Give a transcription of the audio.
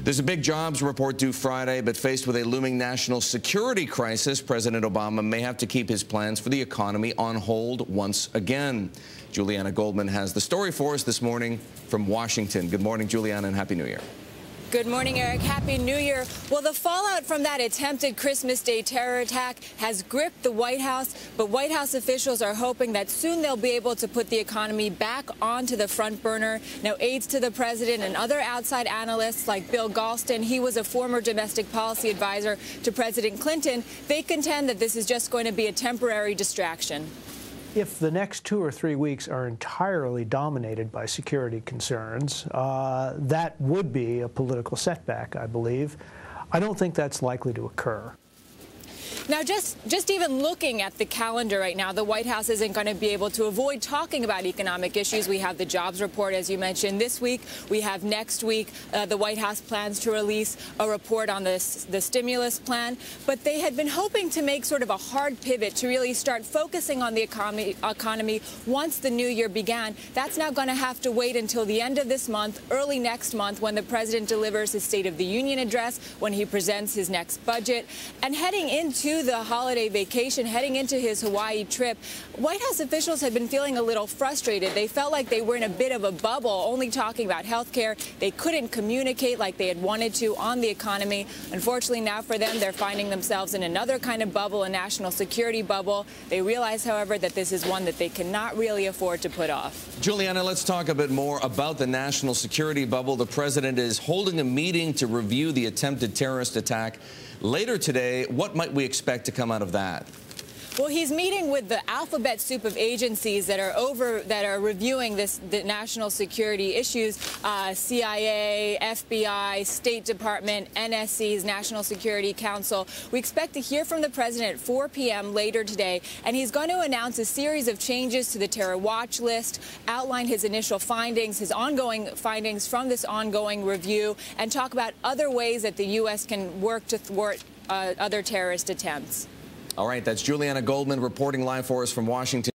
There's a big jobs report due Friday, but faced with a looming national security crisis, President Obama may have to keep his plans for the economy on hold once again. Juliana Goldman has the story for us this morning from Washington. Good morning, Juliana, and Happy New Year. Good morning, Eric. Happy New Year. Well, the fallout from that attempted Christmas Day terror attack has gripped the White House, but White House officials are hoping that soon they'll be able to put the economy back onto the front burner. Now, aides to the president and other outside analysts like Bill Galston, he was a former domestic policy advisor to President Clinton, they contend that this is just going to be a temporary distraction. If the next 2 or 3 weeks are entirely dominated by security concerns, that would be a political setback, I believe. I don't think that's likely to occur. Now, just even looking at the calendar right now, the White House isn't going to be able to avoid talking about economic issues. We have the jobs report, as you mentioned, this week. We have next week the White House plans to release a report on the stimulus plan. But they had been hoping to make sort of a hard pivot to really start focusing on the economy once the new year began. That's now going to have to wait until the end of this month, early next month, when the president delivers his State of the Union address, when he presents his next budget. And heading into the holiday vacation, heading into his Hawaii trip, White House officials had been feeling a little frustrated. They felt like they were in a bit of a bubble, only talking about health care. They couldn't communicate like they had wanted to on the economy. Unfortunately, now for them, they're finding themselves in another kind of bubble, a national security bubble. They realize, however, that this is one that they cannot really afford to put off. Juliana, let's talk a bit more about the national security bubble. The president is holding a meeting to review the attempted terrorist attack later today. What might we expect to come out of that? Well, he's meeting with the alphabet soup of agencies that are reviewing the national security issues: CIA, FBI, State Department, NSC's National Security Council. We expect to hear from the president at 4 p.m. later today, and he's going to announce a series of changes to the terror watch list, outline his initial findings, his ongoing findings from this ongoing review, and talk about other ways that the U.S. can work to thwart other terrorist attempts. All right, that's Juliana Goldman reporting live for us from Washington.